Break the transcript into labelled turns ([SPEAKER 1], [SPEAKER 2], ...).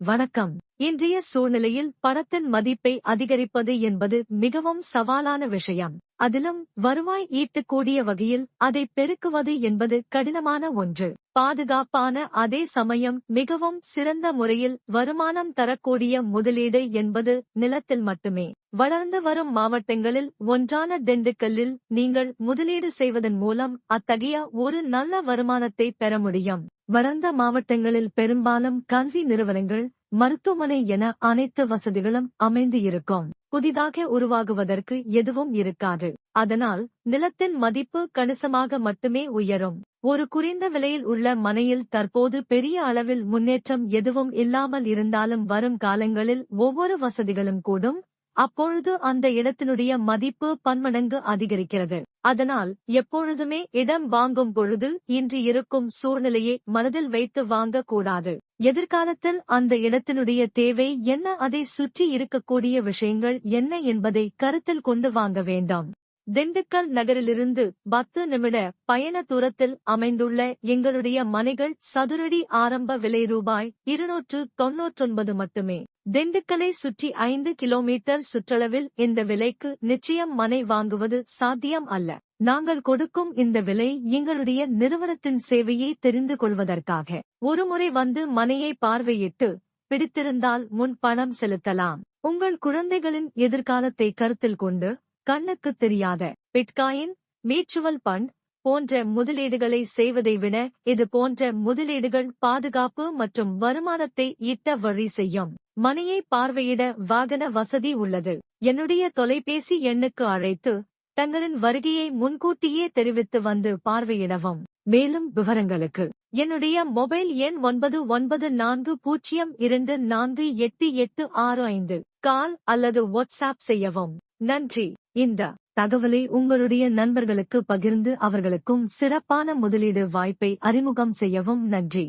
[SPEAKER 1] வணக்கம். இன்றைய சூழ்நிலையில் பணத்தின் மதிப்பை அதிகரிப்பது என்பது மிகவும் சவாலான விஷயம். அதிலும் வருவாய் ஈட்டக்கூடிய வகையில் அதை பெருக்குவது என்பது கடினமான ஒன்று. பாதுகாப்பான அதே சமயம் மிகவும் சிறந்த முறையில் வருமானம் தரக்கூடிய முதலீடு என்பது நிலத்தில் மட்டுமே. வளர்ந்து வரும் மாவட்டங்களில் ஒன்றான திண்டுக்கல்லில் நீங்கள் முதலீடு செய்வதன் மூலம் அத்தகைய ஒரு நல்ல வருமானத்தை பெற முடியும். வளர்ந்த மாவட்டங்களில் பெரும்பாலும் கல்வி நிறுவனங்கள், மருத்துவமனை என அனைத்து வசதிகளும் அமைந்து இருக்கும். புதிதாக உருவாகுவதற்கு எதுவும் இருக்காது. அதனால் நிலத்தின் மதிப்பு கணிசமாக மட்டுமே உயரும். ஒரு குறைந்த விலையில் உள்ள மனையில் தற்போது பெரிய அளவில் முன்னேற்றம் எதுவும் இல்லாமல் இருந்தாலும் வரும் காலங்களில் ஒவ்வொரு வசதிகளும் கூடும். அப்பொழுது அந்த இடத்தினுடைய மதிப்பு பன்மடங்கு அதிகரிக்கிறது. அதனால் எப்பொழுதுமே இடம் வாங்கும் பொழுது இன்று இருக்கும் சூழ்நிலையை மனதில் வைத்து வாங்கக்கூடாது. எதிர்காலத்தில் அந்த இடத்தினுடைய தேவை என்ன, அதை சுற்றி இருக்கக்கூடிய விஷயங்கள் என்ன என்பதை கருத்தில் கொண்டு வாங்க வேண்டாம். திண்டுக்கல் நகரிலிருந்து 10 நிமிட பயண தூரத்தில் அமைந்துள்ள எங்களுடைய மனைகள் சதுரடி ஆரம்ப விலை ரூ.299 மட்டுமே. திண்டுக்கலை சுற்றி 5 கிலோமீட்டர் சுற்றளவில் இந்த விலைக்கு நிச்சயம் மனை வாங்குவது சாத்தியம் அல்ல. நாங்கள் கொடுக்கும் இந்த விலை எங்களுடைய நிறுவனத்தின் சேவையை தெரிந்து கொள்வதற்காக. ஒருமுறை வந்து மனையை பார்வையிட்டு பிடித்திருந்தால் முன் பணம் செலுத்தலாம். உங்கள் குழந்தைகளின் எதிர்காலத்தை கருத்தில் கொண்டு கண்ணுக்கு தெரியாத பிட்காயின், மியூச்சுவல் ஃபண்ட் போன்ற முதலீடுகளை செய்வதை விட இது போன்ற முதலீடுகள் பாதுகாப்பு மற்றும் வருமானத்தை ஈட்ட வழி செய்யும். மனையை பார்வையிட வாகன வசதி உள்ளது. என்னுடைய தொலைபேசி எண்ணுக்கு அழைத்து தங்களின் வருகையை முன்கூட்டியே தெரிவித்து வந்து பார்வையிடவும். மேலும் விவரங்களுக்கு என்னுடைய மொபைல் எண் 9940248865 கால் அல்லது வாட்ஸ்ஆப் செய்யவும். நன்றி. இந்த தகவலை உங்களுடைய நண்பர்களுக்கு பகிர்ந்து அவர்களுக்கும் சிறப்பான முதலீடு வாய்ப்பை அறிமுகம் செய்யவும். நன்றி.